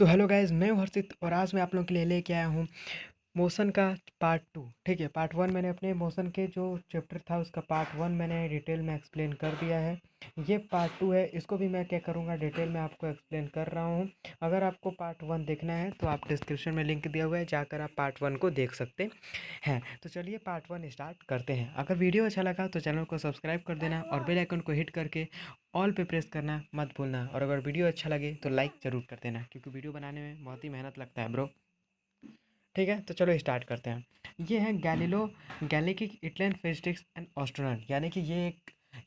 तो hello guys, मैं हूं हर्षित और आज मैं आप लोगों के लिए लेके आया हूं मोशन का पार्ट टू। ठीक है, पार्ट वन मैंने अपने मोशन के जो चैप्टर था उसका पार्ट वन मैंने डिटेल में एक्सप्लेन कर दिया है। ये पार्ट टू है, इसको भी मैं क्या करूँगा डिटेल में आपको एक्सप्लेन कर रहा हूँ। अगर आपको पार्ट वन देखना है तो आप डिस्क्रिप्शन में लिंक दिया हुआ है, जाकर आप पार्ट वन को देख सकते हैं। तो चलिए पार्ट वन स्टार्ट करते हैं। अगर वीडियो अच्छा लगा तो चैनल को सब्सक्राइब कर देना और बेल आइकन को हिट करके ऑल पे प्रेस करना मत भूलना। और अगर वीडियो अच्छा लगे तो लाइक ज़रूर कर देना, क्योंकि वीडियो बनाने में बहुत ही मेहनत लगता है ब्रो। ठीक है, तो चलो स्टार्ट करते हैं। ये है Galileo Galilei Italian physics and astronaut, यानी कि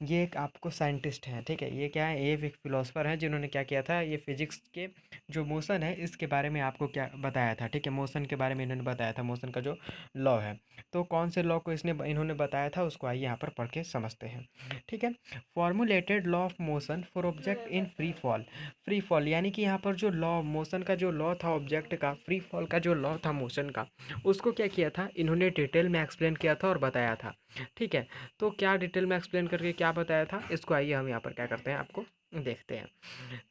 ये एक आपको साइंटिस्ट है। ठीक है, ये क्या है, ये एक फिलोसफर है जिन्होंने क्या किया था, ये फिजिक्स के जो मोशन है इसके बारे में आपको क्या बताया था। ठीक है, मोशन के बारे में इन्होंने बताया था, मोशन का जो लॉ है। तो कौन से लॉ को इन्होंने बताया था उसको आइए यहाँ पर पढ़ के समझते हैं। ठीक है, formulated law of motion for object in free fall, यानी कि यहाँ पर जो लॉ मोशन का जो लॉ था ऑब्जेक्ट का, फ्री फॉल का जो लॉ था मोशन का, उसको क्या किया था इन्होंने डिटेल में एक्सप्लेन किया था और बताया था। ठीक है, तो क्या डिटेल में एक्सप्लेन करके क्या बताया था इसको आइए हम यहाँ पर क्या करते हैं आपको देखते हैं।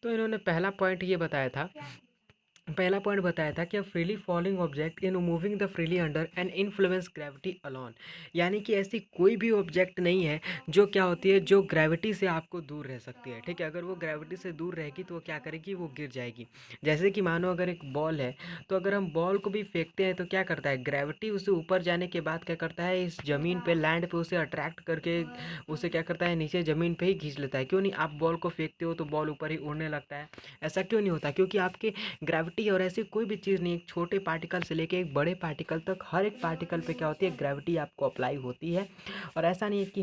तो इन्होंने पहला पॉइंट बताया था कि freely falling object in moving the freely under and influence gravity alone, यानी कि ऐसी कोई भी ऑब्जेक्ट नहीं है जो क्या होती है, जो ग्रेविटी से आपको दूर रह सकती है। ठीक है, अगर वो ग्रेविटी से दूर रहेगी तो वो क्या करेगी, वो गिर जाएगी। जैसे कि मानो अगर एक बॉल है, तो अगर हम बॉल को भी फेंकते हैं तो क्या करता है, ग्रेविटी उसे ऊपर जाने के बाद क्या करता है, इस जमीन पे लैंड पे उसे अट्रैक्ट करके उसे क्या करता है, नीचे ज़मीन पे ही खींच लेता है। क्यों नहीं, आप बॉल को फेंकते हो तो बॉल ऊपर ही उड़ने लगता है। ऐसा क्यों नहीं होता, क्योंकि आपके ग्रेविटी और ऐसी कोई भी चीज़ नहीं, एक छोटे पार्टिकल से लेके एक बड़े पार्टिकल तक हर एक पार्टिकल पे क्या होती है, ग्रेविटी आपको अप्लाई होती है। और ऐसा नहीं है कि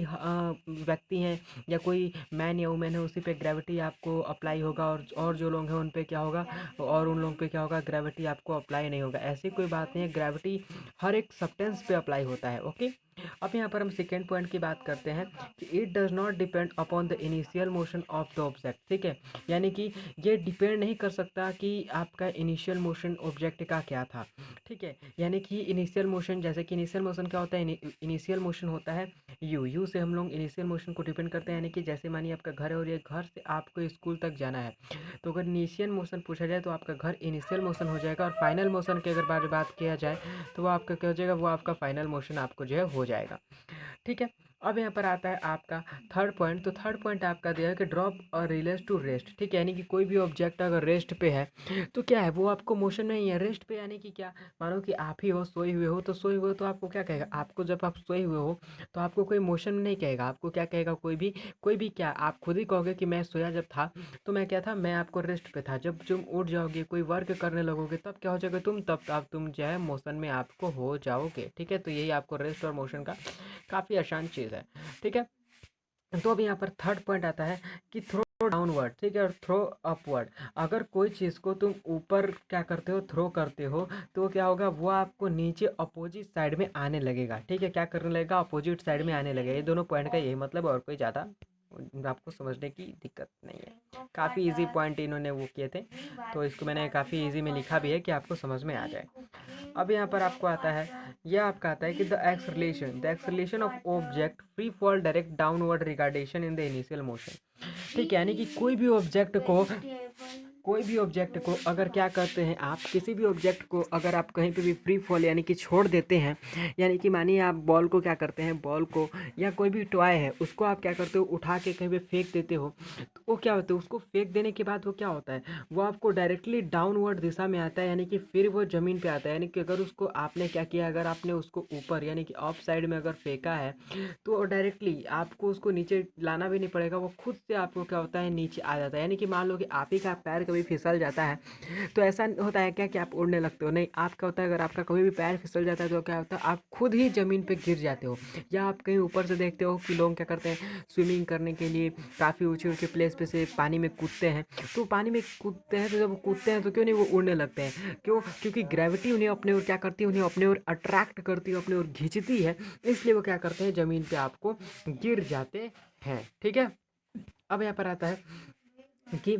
व्यक्ति हैं या कोई मैन या वुमेन है उसी पे ग्रेविटी आपको अप्लाई होगा और जो लोग हैं उन पे क्या होगा, और उन लोगों पे क्या होगा, ग्रेविटी आपको अप्लाई नहीं होगा। ऐसी कोई बात नहीं है, ग्रेविटी हर एक सब्सटेंस पे अप्लाई होता है। ओके, अब यहाँ पर हम सेकेंड पॉइंट की बात करते हैं कि it does not depend upon the initial motion of the object. ठीक है, यानी कि ये डिपेंड नहीं कर सकता कि आपका इनिशियल मोशन ऑब्जेक्ट का क्या था। ठीक है, यानी कि इनिशियल मोशन, जैसे कि इनिशियल मोशन क्या होता है, इनिशियल मोशन होता है यू से हम लोग इनिशियल मोशन को डिपेंड करते हैं। यानी कि जैसे मानिए आपका घर है और ये घर से आपको स्कूल तक जाना है, तो अगर इनिशियल मोशन पूछा जाए तो आपका घर इनिशियल मोशन हो जाएगा। और फाइनल मोशन की अगर बात किया जाए तो वो आपका क्या हो जाएगा, वो आपका फाइनल मोशन आपको जो है हो जाएगा। ठीक है, अब यहाँ पर आता है आपका थर्ड पॉइंट। तो थर्ड पॉइंट आपका दिया है कि ड्रॉप और रिलेज टू रेस्ट। ठीक है, यानी कि कोई भी ऑब्जेक्ट अगर रेस्ट पे है तो क्या है, वो आपको मोशन में ही है। रेस्ट पे यानी कि क्या, मानो कि आप ही हो, सोए हुए हो, तो सोए हुए हो तो आपको क्या कहेगा, आपको जब आप सोए हुए हो तो आपको कोई मोशन नहीं कहेगा, आपको क्या कहेगा, कोई भी क्या, आप खुद ही कहोगे कि मैं सोया जब था तो मैं क्या था, मैं आपको रेस्ट पे था। जब तुम उठ जाओगे, कोई वर्क करने लगोगे, तब क्या हो जाएगा तुम, तब आप तुम जो है मोशन में आपको हो जाओगे। ठीक है, तो यही आपको रेस्ट और मोशन का काफ़ी आसान चीज़ है। ठीक है, तो अब यहाँ पर थर्ड पॉइंट आता है कि थ्रो डाउनवर्ड। ठीक है, और थ्रो अपवर्ड, अगर कोई चीज़ को तुम ऊपर क्या करते हो, थ्रो करते हो, तो क्या होगा, वो आपको नीचे अपोजिट साइड में आने लगेगा। ठीक है, क्या करने लगेगा, अपोजिट साइड में आने लगेगा। ये दोनों पॉइंट का यही मतलब, और कोई ज़्यादा आपको समझने की दिक्कत नहीं है। काफ़ी इजी पॉइंट इन्होंने वो किए थे, तो इसको मैंने काफ़ी इजी में लिखा भी है कि आपको समझ में आ जाए। अब यहाँ पर आपको आता है, यह आपका आता है कि the acceleration of object free fall direct downward regardation in the initial motion. ठीक है, यानी कि कोई भी ऑब्जेक्ट को अगर क्या करते हैं, आप किसी भी ऑब्जेक्ट को अगर आप कहीं पे भी फ्री फॉल यानी कि छोड़ देते हैं, यानी कि मानिए आप बॉल को क्या करते हैं, बॉल को या कोई भी टॉय है उसको आप क्या करते हो, उठा के कहीं पे फेंक देते हो, तो वो क्या होता है, उसको फेंक देने के बाद वो क्या होता है, वो आपको डायरेक्टली डाउनवर्ड दिशा में आता है, यानी कि फिर वो ज़मीन पे आता है। यानी कि अगर उसको आपने क्या किया, अगर आपने उसको ऊपर यानी कि ऑफ साइड में अगर फेंका है तो डायरेक्टली आपको उसको नीचे लाना भी नहीं पड़ेगा, वो खुद से आपको क्या होता है, नीचे आ जाता है। यानी कि मान लो कि आप ही का पैर कभी फिसल जाता है तो ऐसा होता है क्या कि आप उड़ने लगते हो, नहीं, आप क्या होता है, अगर आपका कभी भी पैर फिसल जाता है तो क्या होता है, आप खुद ही ज़मीन पे गिर जाते हो। या आप कहीं ऊपर से देखते हो कि लोग क्या करते हैं, स्विमिंग करने के लिए काफ़ी ऊँचे ऊँचे प्लेस पे से पानी में कूदते हैं, तो पानी में कूदते हैं तो जब वो कूदते हैं तो क्यों नहीं वो उड़ने लगते हैं, क्यों, क्योंकि ग्रेविटी उन्हें अपने ओर क्या करती है, उन्हें अपने ओर अट्रैक्ट करती है, अपने ओर खींचती है, इसलिए वो क्या करते हैं, ज़मीन पे आपको गिर जाते हैं। ठीक है, अब यहाँ पर आता है कि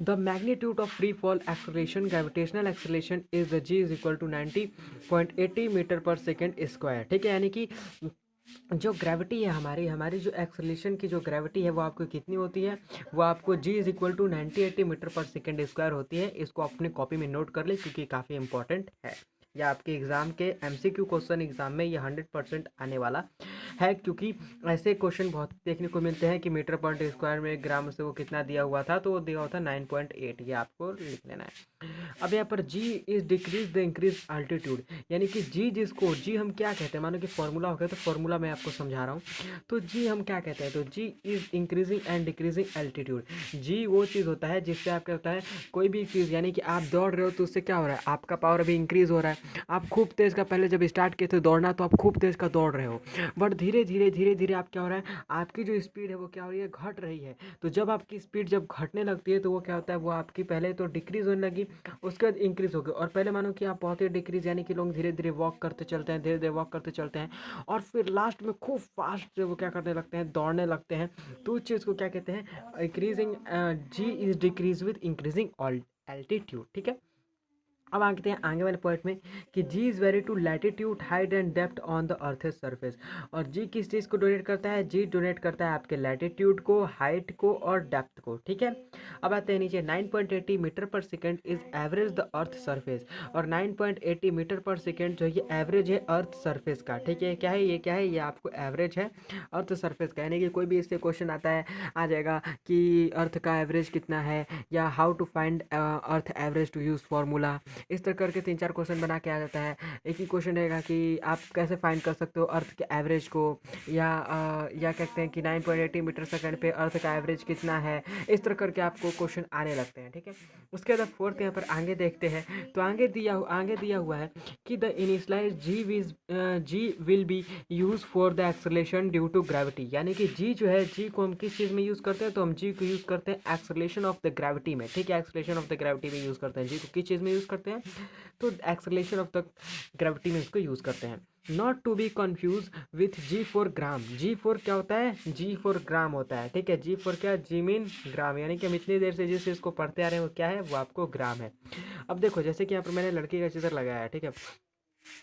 the magnitude of free fall acceleration gravitational acceleration is the G is equal to 90.80 metre per second square. ठीक है, यानी कि जो ग्रेविटी है हमारी हमारी जो एक्सेलरेशन की जो ग्रेविटी है वो आपको कितनी होती है, वो आपको जी is equal to 90-80 metre per second square होती है। इसको अपने कॉपी में नोट कर ले क्योंकि काफ़ी इंपॉर्टेंट है। या आपके एग्जाम के एमसीक्यू क्वेश्चन एग्जाम में ये 100% आने वाला है, क्योंकि ऐसे क्वेश्चन बहुत देखने को मिलते हैं कि मीटर पर स्क्वायर में ग्राम से वो कितना दिया हुआ था, तो वो दिया हुआ था 9.8। ये आपको लिख लेना है। अब यहाँ पर जी is decrease the increase altitude, यानी कि जी जिसको जी हम क्या कहते हैं, मानो कि फॉर्मूला हो गया, तो फॉर्मूला मैं आपको समझा रहा हूँ। तो जी हम क्या कहते हैं, तो g is increasing and decreasing altitude. G वो चीज़ होता है जिससे आप क्या होता है, कोई भी चीज़, यानी कि आप दौड़ रहे हो तो उससे क्या हो रहा है, आपका पावर अभी इंक्रीज हो रहा है। आप खूब तेज़ का पहले जब स्टार्ट किए थे दौड़ना तो आप खूब तेज़ का दौड़ रहे हो, बट धीरे धीरे धीरे धीरे आप क्या हो रहा है, आपकी जो स्पीड है वो क्या हो रही है, घट रही है। तो जब आपकी स्पीड जब घटने लगती है तो वो क्या होता है, वो आपकी पहले तो डिक्रीज होने लगी, उसके बाद इंक्रीज हो गई। और पहले मानो कि आप बहुत ही डिक्रीज, यानी कि लोग धीरे धीरे वॉक करते चलते हैं, धीरे धीरे वॉक करते चलते हैं, और फिर लास्ट में खूब फास्ट से वो क्या करने लगते हैं, दौड़ने लगते हैं। तो उस चीज़ को क्या कहते हैं, increasing, G is decrease with increasing altitude. ठीक है। अब आते हैं आगे वाले पॉइंट में कि g is vary to latitude height and depth on the earth surface. और जी किस चीज़ को डोनेट करता है, जी डोनेट करता है आपके लैटिट्यूड को, हाइट को और डेप्थ को। ठीक है। अब आते हैं नीचे, 9.80 metre per second is average the earth surface. और 9.80 मीटर पर सेकेंड जो ये एवरेज है अर्थ सरफेस का। ठीक है, क्या है ये, क्या है ये, आपको एवरेज है अर्थ सरफेस का। यानी कि कोई भी इससे क्वेश्चन आता है, आ जाएगा कि अर्थ का एवरेज कितना है, या how to find earth average to use formula, इस तरह करके 3-4 क्वेश्चन बना के आ जाता है। एक ही क्वेश्चन रहेगा कि आप कैसे फाइंड कर सकते हो अर्थ के एवरेज को, या कहते हैं कि 9.80 मीटर सेकंड पे अर्थ का एवरेज कितना है। इस तरह करके आपको क्वेश्चन आने लगते हैं। ठीक है। उसके बाद फोर्थ यहाँ पर आगे देखते हैं, तो आगे दिया हुआ है कि the initialize G will be use for the acceleration due to gravity. यानी कि जी जो है, जी को हम किस चीज़ में यूज़ करते हैं, तो हम जी को यूज़ करते हैं एक्सेलरेशन ऑफ द ग्रेविटी में। ठीक है, एक्सेलरेशन ऑफ द ग्रेविटी में यूज़ करते हैं जी को, किस चीज़ में यूज़ करते हैं, तो एक्सेलरेशन ऑफ द ग्रेविटी में इसको यूज़ करते हैं। Not to be confuse with G for gram. G for क्या होता है, जी फॉर ग्राम होता है। ठीक है, जी फॉर क्या, जी मीन ग्राम, यानी कि हम इतनी देर से जिस चीज़ को पढ़ते आ रहे हैं वो क्या है, वो आपको ग्राम है। अब देखो, जैसे कि यहाँ पर मैंने लड़की का चित्र लगाया है। ठीक है।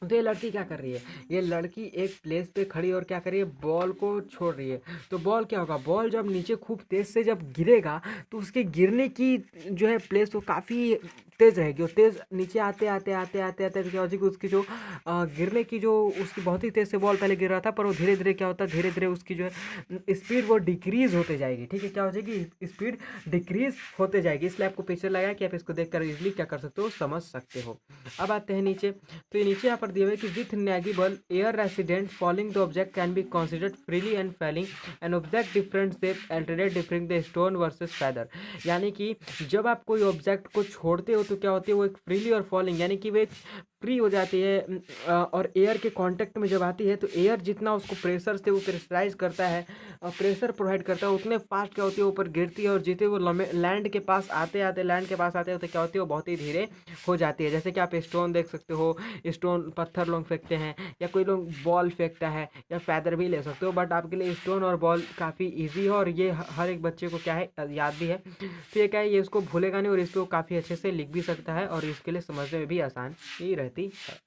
तो ये लड़की क्या कर रही है, ये लड़की एक प्लेस पे खड़ी और क्या कर रही है, बॉल को छोड़ रही है। तो बॉल क्या होगा, बॉल जब नीचे खूब तेज से जब गिरेगा तो उसके गिरने की जो है प्लेस वो काफ़ी तेज रहेगी, और तेज नीचे आते आते आते आते आते तो क्या हो जाएगी, उसकी जो गिरने की जो उसकी बहुत ही तेज से बॉल पहले गिर रहा था, पर वो धीरे धीरे क्या होता है, धीरे धीरे उसकी जो है स्पीड वो डिक्रीज होते जाएगी। ठीक है, क्या हो जाएगी, स्पीड डिक्रीज होते जाएगी। इसलिए आपको पिक्चर लगाया कि आप इसको देखकर इजीली क्या कर सकते हो, समझ सकते हो। अब आते हैं नीचे, तो ये नीचे यहाँ पर दिया हुआ है कि with negligible air resident falling the object can be considered freely and falling an object different shape alternate differing the stone versus feather. यानी कि जब आप कोई ऑब्जेक्ट को छोड़ते हो तो क्या होती है, वो एक फ्रीली और फॉलिंग, यानी कि वे फ्री हो जाती है, और एयर के कांटेक्ट में जब आती है तो एयर जितना उसको प्रेशर से वो प्रेशराइज करता है, प्रेशर प्रोवाइड करता है, उतने फास्ट क्या होती है ऊपर गिरती है, और जितने वो लैंड के पास आते आते लैंड के पास आते होते क्या होती है, वो बहुत ही धीरे हो जाती है। जैसे कि आप स्टोन देख सकते हो, स्टोन पत्थर लोग फेंकते हैं, या कोई लोग बॉल फेंकता है, या फैदर भी ले सकते हो, बट आपके लिए स्टोन और बॉल काफ़ी ईजी है, और ये हर एक बच्चे को क्या है, याद भी है। तो ये क्या है, ये इसको भूलेगा नहीं, और इसको काफ़ी अच्छे से लिख भी सकता है, और इसके लिए समझने में भी आसान ही रहती है।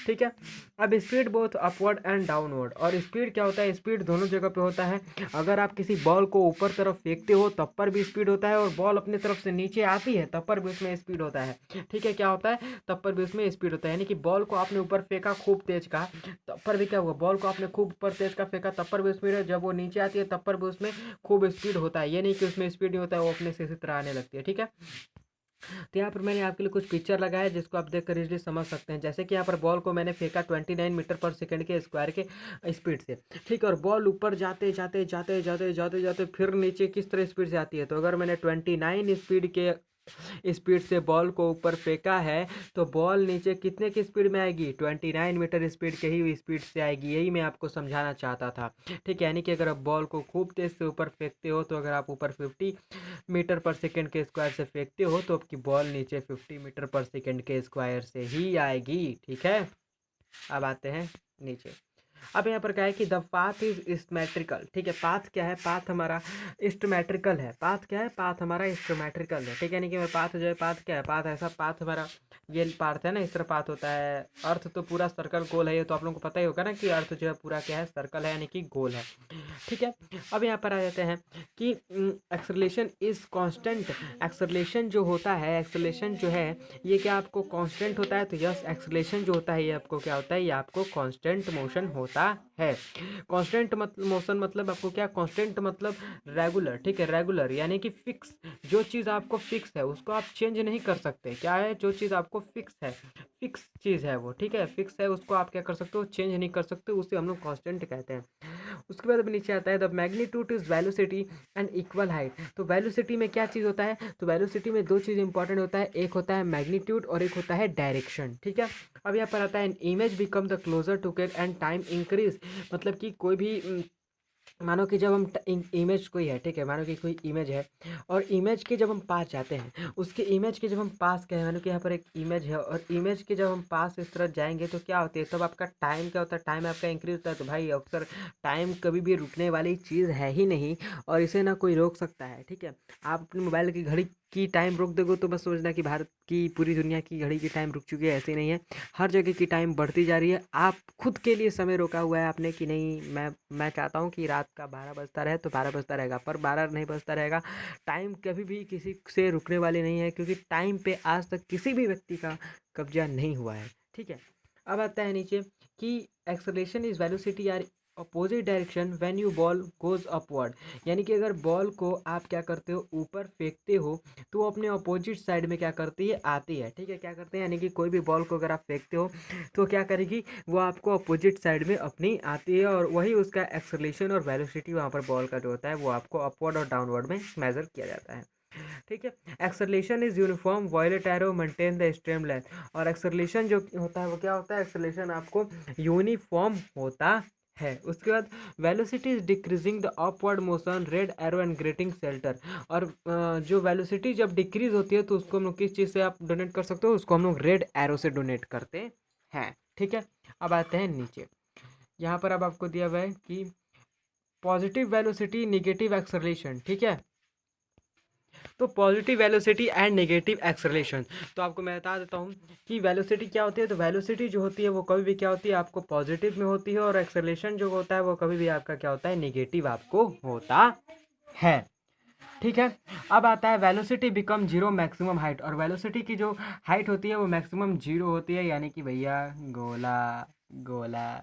ठीक है। अब speed both upward and downward, और स्पीड क्या होता है, स्पीड दोनों जगह पे होता है। अगर आप किसी बॉल को ऊपर तरफ फेंकते हो तब पर भी स्पीड होता है, और बॉल अपनी तरफ से नीचे आती है तब पर भी उसमें स्पीड होता है। ठीक है, क्या होता है, तब पर भी उसमें स्पीड होता है। यानी कि बॉल को आपने ऊपर फेंका खूब तेज का, तब पर भी क्या हुआ, बॉल को आपने खूब ऊपर तेज का फेंका तब पर भी स्पीड है, जब वो नीचे आती है तब पर भी उसमें खूब स्पीड होता है। ये नहीं कि उसमें स्पीड नहीं होता है, वो अपने से इसी तरह आने लगती है। ठीक है। तो यहाँ पर मैंने आपके लिए कुछ पिक्चर लगाया है जिसको आप देखकर इजीली समझ सकते हैं। जैसे कि यहाँ पर बॉल को मैंने फेंका 29 मीटर पर सेकंड के स्क्वायर के स्पीड से। ठीक है, और बॉल ऊपर जाते जाते जाते जाते जाते जाते फिर नीचे किस तरह स्पीड से आती है, तो अगर मैंने 29 स्पीड के स्पीड से बॉल को ऊपर फेंका है तो बॉल नीचे कितने की स्पीड में आएगी, 29 मीटर स्पीड के ही स्पीड से आएगी। यही मैं आपको समझाना चाहता था। ठीक है, यानी कि अगर आप बॉल को खूब तेज से ऊपर फेंकते हो, तो अगर आप ऊपर 50 मीटर पर सेकंड के स्क्वायर से फेंकते हो तो आपकी बॉल नीचे 50 मीटर पर सेकंड के स्क्वायर से ही आएगी। ठीक है। अब आते हैं नीचे, अब यहाँ पर क्या है कि द पाथ इज सिमेट्रिकल, ठीक है। पाथ क्या है, पाथ हमारा सिमेट्रिकल है। पाथ क्या है, पाथ हमारा सिमेट्रिकल है, ठीक है। यानी कि मैं पाथ जो है, पाथ क्या है, पाथ ऐसा पाथ हमारा ये पाथ है ना, इस तरह पाथ होता है। अर्थ तो पूरा सर्कल गोल है, ये तो आप लोगों को पता ही होगा ना कि अर्थ जो है पूरा क्या है, सर्कल है यानी कि गोल है, ठीक है। अब यहाँ पर आ जाते हैं कि एक्सेलरेशन इज कांस्टेंट। एक्सेलरेशन जो होता है, एक्सेलरेशन जो है ये क्या आपको कांस्टेंट होता है? तो यस, एक्सेलरेशन जो होता है ये आपको क्या होता है, ये आपको कांस्टेंट मोशन होता है। कांस्टेंट मोशन मतलब आपको क्या, कांस्टेंट मतलब रेगुलर, ठीक है, रेगुलर यानी कि फिक्स। जो चीज़ आपको फिक्स है उसको आप चेंज नहीं कर सकते। क्या है, जो चीज़ आपको फिक्स है, फिक्स चीज़ है वो, ठीक है, फिक्स है, उसको आप क्या कर सकते हो, चेंज नहीं कर सकते, उसे हम लोग कांस्टेंट कहते हैं। उसके बाद अब नीचे आता है the magnitude is velocity and equal height. तो वेलोसिटी में क्या चीज़ होता है, तो वेलोसिटी में दो चीज़ इंपॉर्टेंट होता है, एक होता है मैग्नीट्यूड और एक होता है डायरेक्शन, ठीक है। अब यहाँ पर आता है image become the closer to get and time increase. मतलब कि कोई भी मानो कि जब हम इमेज कोई है, ठीक है, मानो कि कोई इमेज है और इमेज के जब हम पास जाते हैं, उसके इमेज के जब हम पास गए, मानो कि यहाँ पर एक इमेज है और इमेज के जब हम पास इस तरह जाएंगे तो क्या होती है, तब आपका टाइम क्या होता है, टाइम आपका इंक्रीज होता है। तो भाई अक्सर टाइम कभी भी रुकने वाली चीज़ है ही नहीं और इसे ना कोई रोक सकता है, ठीक है। आप अपने मोबाइल की घड़ी की टाइम रोक दोगे तो बस समझना कि भारत की पूरी दुनिया की घड़ी की टाइम रुक चुकी है, ऐसे नहीं है। हर जगह की टाइम बढ़ती जा रही है। आप खुद के लिए समय रोका हुआ है आपने कि नहीं, मैं चाहता हूँ कि रात का 12 बजता रहे तो 12 बजता रहेगा, पर 12 नहीं बजता रहेगा। टाइम कभी भी किसी से रुकने वाली नहीं है, क्योंकि टाइम पे आज तक किसी भी व्यक्ति का कब्जा नहीं हुआ है, ठीक है। अब आता है नीचे कि acceleration is velocity are opposite direction when you ball goes upward. यानी कि अगर बॉल को आप क्या करते हो, ऊपर फेंकते हो, तो वो अपने अपोजिट साइड में क्या करती है, आती है, ठीक है। क्या करते हैं, यानी कि कोई भी बॉल को अगर आप फेंकते हो तो क्या करेगी, वो आपको अपोजिट साइड में अपनी आती है और वही उसका एक्सेलरेशन और वेलोसिटी वहाँ पर बॉल का जो होता है वो आपको अपवर्ड और डाउनवर्ड में मेजर किया जाता है, ठीक है। Acceleration is uniform violet arrow maintain the stream length. और एक्सेलरेशन जो होता है वो क्या होता है, एक्सेलरेशन आपको यूनिफॉर्म होता है। उसके बाद velocity is decreasing the upward motion red arrow and grating shelter. और जो वेलोसिटी जब डिक्रीज होती है तो उसको हम लोग किस चीज़ से आप डोनेट कर सकते हो, उसको हम लोग रेड एरो से डोनेट करते हैं, ठीक है। अब आते हैं नीचे, यहाँ पर अब आपको दिया हुआ है कि पॉजिटिव वेलोसिटी निगेटिव एक्सेलरेशन, ठीक है। तो positive velocity and negative acceleration, तो आपको मैं बता देता हूँ कि वेलोसिटी क्या होती है। तो वेलोसिटी जो होती है वो कभी भी क्या होती है, आपको पॉजिटिव में होती है और एक्सेलरेशन जो होता है वो कभी भी आपका क्या होता है, नेगेटिव आपको होता है, ठीक है। अब आता है velocity become zero maximum height. और वेलोसिटी की जो हाइट होती है वो मैक्सिमम जीरो होती है, यानी कि भैया गोला गोला,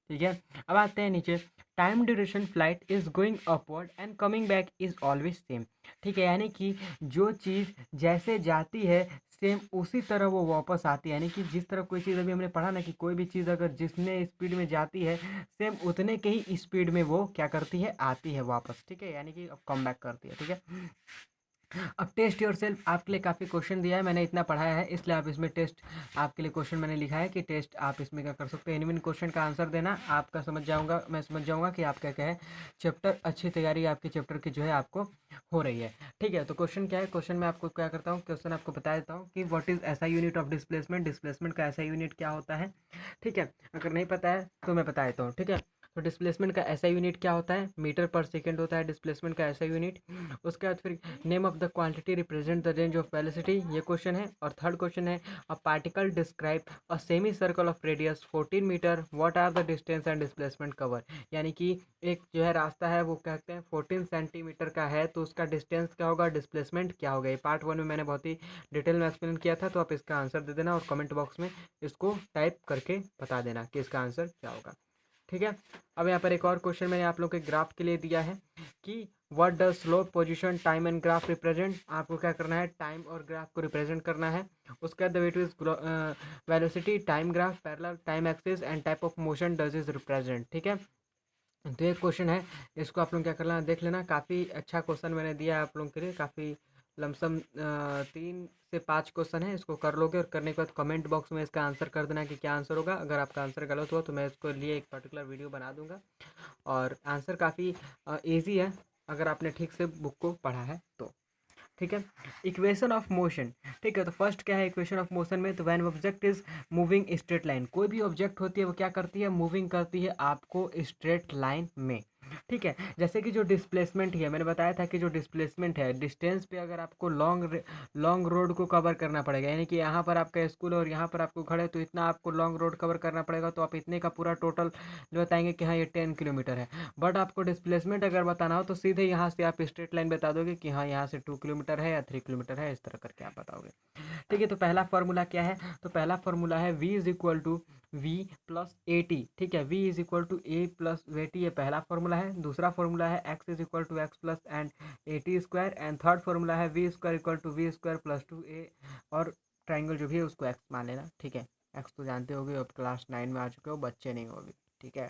ठीक है। अब आते हैं नीचे, time duration flight is going upward and coming back is always same, ठीक है। यानी कि जो चीज़ जैसे जाती है सेम उसी तरह वो वापस आती है। यानी कि जिस तरह कोई चीज़, अभी हमने पढ़ा ना कि कोई भी चीज़ अगर जितने स्पीड में जाती है सेम उतने के ही स्पीड में वो क्या करती है, आती है वापस, ठीक है। यानी कि कम बैक करती है, ठीक है। अब टेस्ट योर सेल्फ आपके लिए काफ़ी क्वेश्चन दिया है, मैंने इतना पढ़ाया है इसलिए आप इसमें टेस्ट आपके लिए क्वेश्चन मैंने लिखा है कि टेस्ट आप इसमें क्या कर सकते हो, इन क्वेश्चन का आंसर देना, आपका समझ जाऊंगा, मैं समझ जाऊंगा कि आपका क्या है, चैप्टर अच्छी तैयारी आपके चैप्टर की जो है आपको हो रही है, ठीक है। तो क्वेश्चन क्या है, क्वेश्चन में आपको क्या करता हूँ, क्वेश्चन आपको बता देता हूँ कि व्हाट इज ऐसा यूनिट ऑफ डिस्प्लेसमेंट, डिस्प्लेसमेंट का ऐसा यूनिट क्या होता है, ठीक है। अगर नहीं पता है तो मैं बता देता हूँ, ठीक है। तो डिस्प्लेसमेंट का ऐसा यूनिट क्या होता है, मीटर पर सेकेंड होता है डिस्प्लेसमेंट का ऐसा यूनिट। उसके बाद फिर name of the quantity represent the range of velocity, ये क्वेश्चन है। और थर्ड क्वेश्चन है a particle describe a semi circle of radius 14 metre, what are the distance and displacement cover. यानी कि एक जो है रास्ता है वो कहते हैं 14 सेंटीमीटर का है, तो उसका डिस्टेंस क्या होगा, डिस्प्लेसमेंट क्या होगा। ये पार्ट 1 में मैंने बहुत ही डिटेल में एक्सप्लेन किया था, तो आप इसका आंसर दे देना और कमेंट बॉक्स में इसको टाइप करके बता देना कि इसका आंसर क्या होगा, ठीक है। अब यहाँ पर एक और क्वेश्चन मैंने आप लोग के ग्राफ के लिए दिया है कि what does slope position time and graph represent. आपको क्या करना है, टाइम और ग्राफ को रिप्रेजेंट करना है। उसके बाद the weight is velocity time graph parallel time axis and type of motion does is represent, ठीक है। तो एक क्वेश्चन है, इसको आप लोग क्या करना देख लेना, काफ़ी अच्छा क्वेश्चन मैंने दिया है आप लोगों के लिए, काफ़ी लमसम 3 से 5 क्वेश्चन है, इसको कर लोगे और करने के बाद कमेंट बॉक्स में इसका आंसर कर देना कि क्या आंसर होगा। अगर आपका आंसर गलत हुआ तो मैं इसको लिए एक पर्टिकुलर वीडियो बना दूंगा। और आंसर काफ़ी ईजी है अगर आपने ठीक से बुक को पढ़ा है तो। ठीक है। इक्वेशन ऑफ मोशन, ठीक है। तो फर्स्ट क्या है इक्वेशन ऑफ मोशन में, तो when object is moving straight line, कोई भी ऑब्जेक्ट होती है वो क्या करती है, मूविंग करती है आपको स्ट्रेट लाइन में, ठीक है। जैसे कि जो डिस्प्लेसमेंट है, मैंने बताया था कि जो डिस्प्लेसमेंट है, डिस्टेंस पे अगर आपको लॉन्ग रोड को कवर करना पड़ेगा, यानी कि यहाँ पर आपका स्कूल है और यहाँ पर आपको घर है, तो इतना आपको लॉन्ग रोड कवर करना पड़ेगा, तो आप इतने का पूरा टोटल जो बताएंगे कि हाँ ये 10 किलोमीटर है। बट आपको डिस्प्लेसमेंट अगर बताना हो तो सीधे यहाँ से आप स्ट्रेट लाइन बता दोगे कि हाँ यहाँ से 2 किलोमीटर है या 3 किलोमीटर है, इस तरह करके आप बताओगे, ठीक है। तो पहला फॉर्मूला क्या है, तो पहला फॉर्मूला है v is equal to v plus a t, ठीक है। v is equal to a plus way t, ये पहला फॉर्मूला है। दूसरा फॉर्मूला है x is equal to x plus and a t square, and third formula है v square equal to v square plus 2a, और triangle जो भी है उसको x मान लेना, ठीक है। x तो जानते होगे, अब क्लास 9 में आ चुके हो, बच्चे नहीं हो अभी, ठीक है।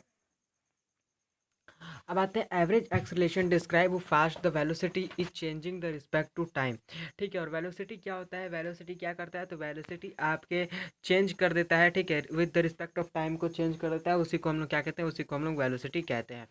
अब आते हैं average acceleration describe fast the velocity is changing the respect to time, ठीक है। और वेलोसिटी क्या होता है, वेलोसिटी क्या करता है, तो वेलोसिटी आपके चेंज कर देता है, ठीक है, with the respect of time को चेंज कर देता है, उसी को हम लोग क्या कहते हैं, उसी को हम लोग वेलोसिटी कहते हैं,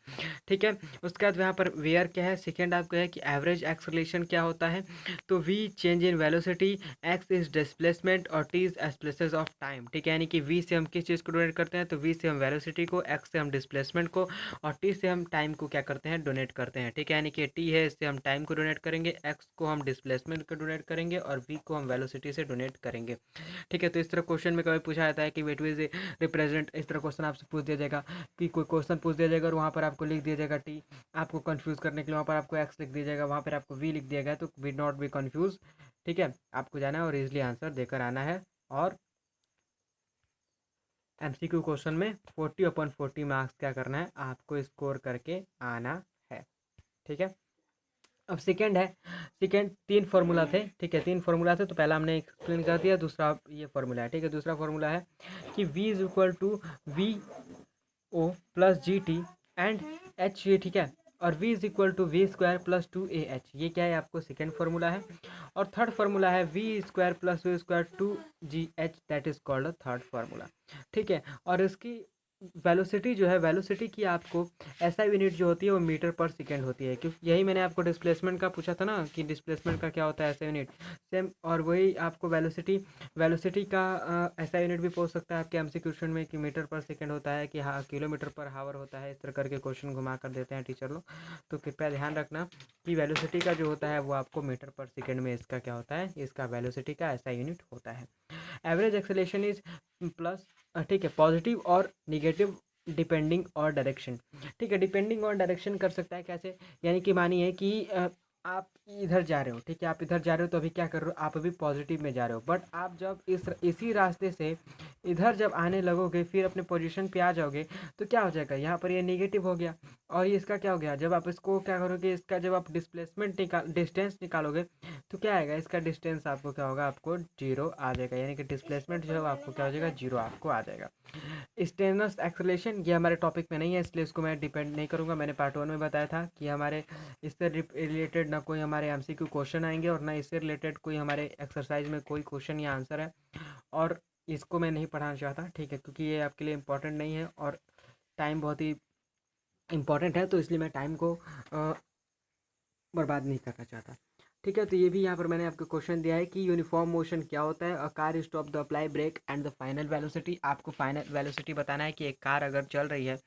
ठीक है। उसके बाद यहाँ पर वेयर क्या है, सेकेंड आपको है कि एवरेज एक्सेलरेशन क्या होता है, तो v change in velocity, x is displacement और टी इज एक्सप्लेसेस ऑफ टाइम, ठीक है। यानी कि वी से हम किस चीज़ को डोनेट करते हैं, तो वी से हम वेलोसिटी को, एक्स से हम डिस्प्लेसमेंट को, और टी से हम टाइम को क्या करते हैं, डोनेट करते हैं, ठीक है। यानी कि टी है, इससे हम टाइम को डोनेट करेंगे, एक्स को हम डिस्प्लेसमेंट को डोनेट करेंगे, और वी को हम वेलोसिटी से डोनेट करेंगे, ठीक है। तो इस तरह क्वेश्चन में कभी पूछा जाता है कि वेट विज रिप्रेजेंट, इस तरह क्वेश्चन आपसे पूछ दिया जाएगा कि कोई क्वेश्चन पूछ दिया जाएगा और वहाँ पर आपको लिख दिया जाएगा टी, आपको कंफ्यूज करने के लिए वहाँ पर आपको एक्स लिख दिया जाएगा, वहाँ पर आपको वी लिख दिया गया, तो वी नॉट बी कंफ्यूज, ठीक है। आपको जाना है और इजिली आंसर देकर आना है, और एमसीक्यू क्वेश्चन में 40/40 मार्क्स क्या करना है, आपको स्कोर करके आना है, ठीक है। अब सेकेंड है, सेकेंड तीन फार्मूला थे, ठीक है, तीन फार्मूला थे, तो पहला हमने एक्सप्लेन कर दिया, दूसरा ये फार्मूला है, ठीक है। दूसरा फार्मूला है कि v is equal to v o plus G T and H, ये ठीक है, और v is equal to v square plus 2a h, ये क्या है आपको सेकेंड फार्मूला है। और थर्ड फार्मूला है v square plus v square 2gh, that is called third formula, ठीक है। और इसकी वेलोसिटी जो है, वेलोसिटी की आपको एसआई यूनिट जो होती है वो मीटर पर सेकेंड होती है, क्योंकि यही मैंने आपको डिस्प्लेसमेंट का पूछा था ना कि डिस्प्लेसमेंट का क्या होता है एसआई यूनिट, सेम। और वही आपको वेलोसिटी, वेलोसिटी का एसआई यूनिट भी पूछ सकता है आपके एमसीक्यू क्वेश्चन में कि मीटर पर सेकेंड होता है कि हाँ किलोमीटर पर हावर होता है, इस तरह करके क्वेश्चन घुमा कर देते हैं टीचर लोग। तो कृपया ध्यान रखना कि वेलोसिटी का जो होता है वो आपको मीटर पर सेकेंड में इसका क्या होता है, इसका वेलोसिटी का एसआई यूनिट होता है। एवरेज एक्सेलेरेशन इज प्लस, ठीक है, पॉजिटिव और निगेटिव डिपेंडिंग और डायरेक्शन, ठीक है। डिपेंडिंग और डायरेक्शन कर सकता है कैसे, यानी कि मानिए कि आप इधर जा रहे हो, ठीक है, आप इधर जा रहे हो तो अभी क्या कर रहे हो, आप अभी पॉजिटिव में जा रहे हो, बट आप जब इसी रास्ते से इधर जब आने लगोगे, फिर अपने पोजीशन पे आ जाओगे, तो क्या हो जाएगा, यहाँ पर ये नेगेटिव हो गया, और ये इसका क्या हो गया, जब आप इसको क्या करोगे, इसका जब आप डिस्टेंस निकालोगे, तो क्या आएगा, इसका डिस्टेंस आपको क्या होगा, आपको जीरो आ जाएगा, यानी कि डिस्प्लेसमेंट जो है आपको क्या हो जाएगा, जीरो आपको आ जाएगा। स्टेनस एक्सेलेरेशन ये हमारे टॉपिक में नहीं है, इसलिए इसको मैं डिपेंड नहीं करूँगा। मैंने पार्ट 1 में बताया था कि हमारे इससे रिलेटेड ना कोई हमारे एमसीक्यू क्वेश्चन आएंगे और ना इससे रिलेटेड कोई हमारे एक्सरसाइज में कोई क्वेश्चन या आंसर है, और इसको मैं नहीं पढ़ाना चाहता, ठीक है, क्योंकि ये आपके लिए इम्पोर्टेंट नहीं है और टाइम बहुत ही इम्पॉर्टेंट है, तो इसलिए मैं टाइम को बर्बाद नहीं करना चाहता, ठीक है। तो ये भी यहाँ पर मैंने आपको क्वेश्चन दिया है कि यूनिफॉर्म मोशन क्या होता है, a car stop the apply brake and the final velocity, आपको फाइनल वेलोसिटी बताना है कि एक कार अगर चल रही है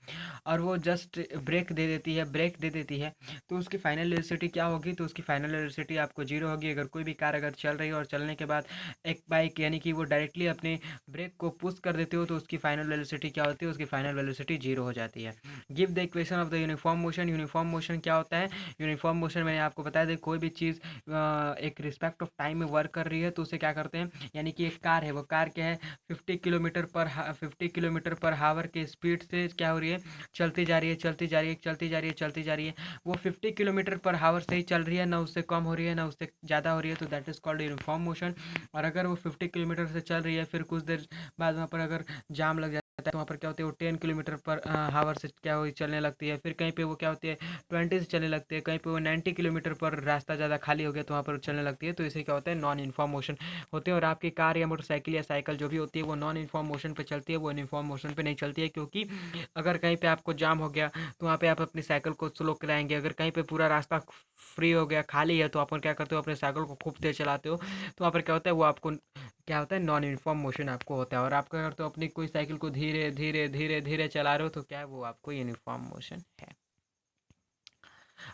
और वो जस्ट ब्रेक दे देती है, ब्रेक दे देती है, तो उसकी फाइनल वेलोसिटी क्या होगी, तो उसकी फाइनल वेलोसिटी आपको जीरो होगी। अगर कोई भी कार अगर चल रही है और चलने के बाद एक बाइक यानी कि वो डायरेक्टली अपने ब्रेक को पुश कर देते हो, तो उसकी फाइनल वेलोसिटी क्या होती है, उसकी फाइनल वेलोसिटी जीरो हो जाती है। Give the equation of the uniform motion, uniform motion क्या होता है, यूनिफॉर्म मोशन मैंने आपको बताया था, कोई भी चीज़ एक रिस्पेक्ट ऑफ टाइम में वर्क कर रही है तो उसे क्या करते हैं, यानी कि एक कार है, वो कार क्या है 50 किलोमीटर पर हावर के स्पीड से क्या हो रही है, चलती जा रही है, चलती जा रही है, चलती जा रही है, चलती जा रही है, वो 50 किलोमीटर पर हावर से ही चल रही है, ना उससे कम हो रही है ना उससे ज़्यादा हो रही है, तो that is called uniform motion. और अगर वो 50 किलोमीटर से चल रही है, फिर कुछ देर बाद वहाँ पर अगर जाम लग जाए तो वहाँ पर क्या होती है वो 10 किलोमीटर पर हावर से क्या हो चलने लगती है। फिर कहीं पे वो क्या होती है 20 से चलने लगती है, कहीं पे वो 90 किलोमीटर पर रास्ता ज़्यादा खाली हो गया तो वहाँ पर चलने लगती है। तो इसे क्या होता है नॉन यूनिफॉर्म मोशन होते हैं। और आपकी कार या मोटरसाइकिल या साइकिल जो भी होती है वो नॉन यूनिफॉर्म मोशन पे चलती है, वो यूनिफॉर्म मोशन पे नहीं चलती है। क्योंकि अगर कहीं पे आपको जाम हो गया तो वहाँ पे आप अपनी साइकिल को स्लो कराएंगे। अगर कहीं पे पूरा रास्ता फ्री हो गया खाली है तो अपन क्या करते हो अपने साइकिल को खूब तेज चलाते हो, तो वहाँ पर क्या होता है वो आपको क्या होता है नॉन यूनिफॉर्म मोशन आपको होता है। और आप क्या करते हो अपनी कोई साइकिल को धीरे धीरे धीरे धीरे चला रहे हो तो क्या है वो आपको यूनिफॉर्म मोशन है।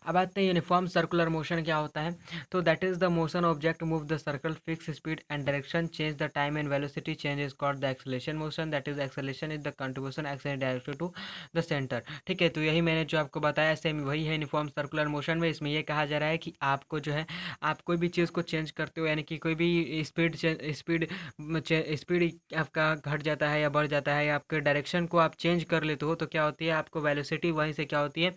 अब आते हैं यूनिफॉर्म सर्कुलर मोशन क्या होता है। तो that is the motion object move the circle fix speed and direction change the time and velocity change is called the acceleration motion. That is acceleration is the contribution action directed to the centre. ठीक है, तो यही मैंने जो आपको बताया same वही है यूनिफॉर्म सर्कुलर मोशन में। इसमें ये कहा जा रहा है कि आपको जो है आप कोई भी चीज़ को चेंज करते हो, यानी कि कोई भी स्पीड स्पीड स्पीड आपका घट जाता है या बढ़ जाता है या आपके डायरेक्शन को आप चेंज कर लेते हो तो क्या होती है आपको वेलोसिटी वहीं से क्या होती है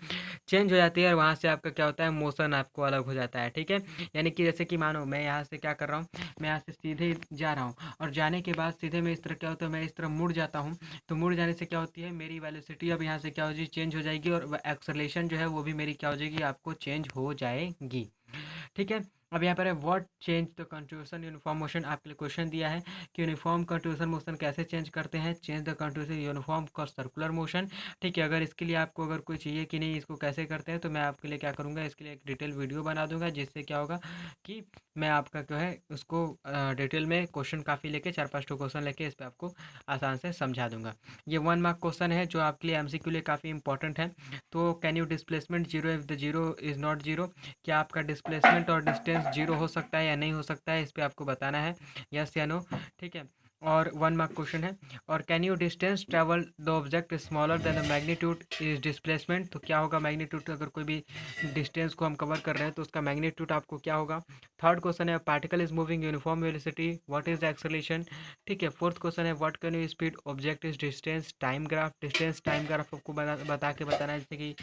चेंज हो जाती है। और वहाँ से आपका क्या होता है मोशन आपको अलग हो जाता है। ठीक है, यानी कि जैसे कि मानो मैं यहाँ से क्या कर रहा हूँ, मैं यहाँ से सीधे जा रहा हूँ और जाने के बाद सीधे मैं इस तरह क्या होता है मैं इस तरह मुड़ जाता हूँ। तो मुड़ जाने से क्या होती है मेरी वेलोसिटी अब यहाँ से क्या हो जाएगी चेंज हो जाएगी और एक्सेलरेशन जो है वो भी मेरी क्या हो जाएगी आपको चेंज हो जाएगी। ठीक है, अब यहाँ पर है what change the contribution uniform motion. आपके लिए क्वेश्चन दिया है कि यूनिफॉर्म कंट्रीब्यूशन मोशन कैसे चेंज करते हैं। चेंज द कंट्रीब्यूशन यूनिफॉर्म का सर्कुलर मोशन। ठीक है, अगर इसके लिए आपको अगर कोई चाहिए कि नहीं इसको कैसे करते हैं तो मैं आपके लिए क्या करूँगा इसके लिए एक डिटेल वीडियो बना दूंगा, जिससे क्या होगा कि मैं आपका जो है उसको डिटेल में क्वेश्चन काफ़ी लेके 4-5 क्वेश्चन लेके इस पर आपको आसान से समझा दूंगा। ये 1 मार्क क्वेश्चन है जो आपके लिए एमसीक्यू लिए काफ़ी इंपॉर्टेंट है। तो can you displacement zero if the zero is not zero. क्या आपका डिस्प्लेसमेंट और डिस्टेंस जीरो हो सकता है या नहीं हो सकता है, इस पर आपको बताना है यस या नो। ठीक है, और 1 मार्क क्वेश्चन है। और can you distance travel the object smaller than the magnitude is displacement. तो क्या होगा मैग्नीट्यूड, अगर कोई भी डिस्टेंस को हम कवर कर रहे हैं तो उसका मैग्नीट्यूड आपको क्या होगा। थर्ड क्वेश्चन है particle is moving uniform velocity what is the acceleration. ठीक है, फोर्थ क्वेश्चन है what can you speed object is distance time graph. Distance time graph आपको बता के बताना है, जैसे कि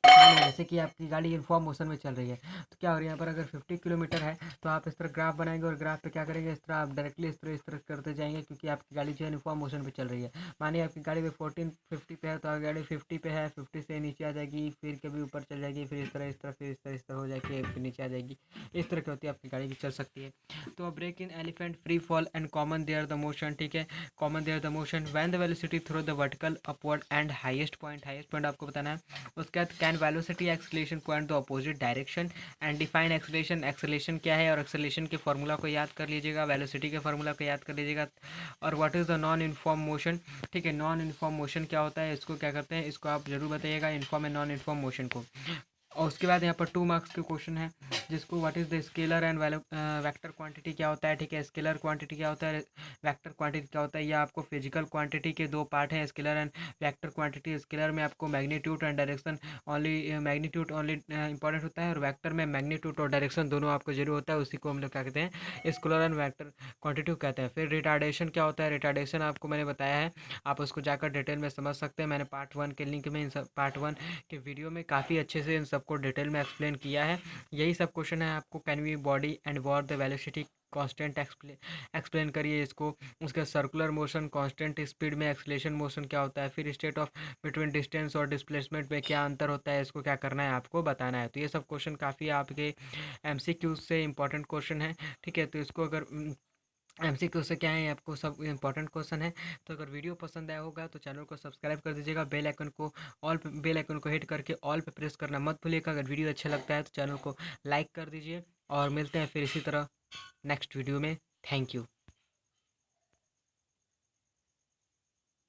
जैसे कि आपकी गाड़ी यूनिफॉर्म मोशन में चल रही है तो क्या हो रहा है यहाँ पर अगर 50 किलोमीटर है तो आप इस तरह ग्राफ बनाएंगे और ग्राफ पे क्या करेंगे इस तरह आप डायरेक्टली इस तरह करते जाएंगे, क्योंकि आपकी गाड़ी जो है यूनिफॉर्म मोशन पे चल रही है। मानिए आपकी गाड़ी पे 1450 पे है तो आपकी गाड़ी 50 पे है, 50 से नीचे आ जाएगी फिर कभी ऊपर चल जाएगी फिर इस तरह इस तरह फिर इस तरह हो जाएगी फिर नीचे आ जाएगी। इस तरह की होती है आपकी गाड़ी की चल सकती है। तो break in elephant free fall and common there the motion. ठीक है, common there the motion when the velocity through the vertical upward and highest point आपको बताना है। उसके बाद can velocity acceleration point the opposite direction and define acceleration. Acceleration क्या है और एक्सेलरेशन के फॉर्मूला को याद कर लीजिएगा, वेलोसिटी के फॉर्मूला को याद कर लीजिएगा। और what is the non uniform motion. ठीक है, नॉन यूनिफॉर्म मोशन क्या होता है इसको क्या करते हैं इसको आप जरूर बताइएगा uniform and non uniform motion को। और उसके बाद यहाँ पर 2 मार्क्स के क्वेश्चन है जिसको what is the scalar and vector quantity क्या होता है। ठीक है, स्केलर क्वांटिटी क्या होता है वेक्टर क्वांटिटी क्या होता है। ये आपको फिजिकल क्वांटिटी के दो पार्ट हैं scalar and vector quantity. Scalar में आपको magnitude and direction only magnitude only important होता है और वेक्टर में मैग्नीट्यूड और डायरेक्शन दोनों आपको जरूर होता है, उसी को हम लोग क्या कहते हैं स्केलर एंड वेक्टर क्वांटिटी कहते हैं। फिर रिटार्डेशन क्या होता है, रिटार्डेशन आपको मैंने बताया है, आप उसको जाकर डिटेल में समझ सकते हैं। मैंने पार्ट 1 के लिंक में इन सब पार्ट 1 के वीडियो में काफ़ी अच्छे से इन सबको डिटेल में एक्सप्लेन किया है। यही सब क्वेश्चन है आपको can we body and war the velocity constant explain करिए इसको। उसका सर्कुलर मोशन कांस्टेंट स्पीड में एक्सलेशन मोशन क्या होता है। फिर स्टेट ऑफ बिटवीन डिस्टेंस और डिस्प्लेसमेंट में क्या अंतर होता है इसको क्या करना है आपको बताना है। तो ये सब क्वेश्चन काफ़ी आपके एमसीक्यू से इंपॉर्टेंट क्वेश्चन है। ठीक है, तो इसको अगर एमसीक्यू से क्या है आपको सब इंपॉर्टेंट क्वेश्चन है। तो अगर वीडियो पसंद आया होगा तो चैनल को सब्सक्राइब कर दीजिएगा, बेल आइकन को हिट करके ऑल पे प्रेस करना मत भूलिएगा। अगर वीडियो अच्छा लगता है तो चैनल को लाइक कर दीजिए और मिलते हैं फिर इसी तरह नेक्स्ट वीडियो में। Thank you.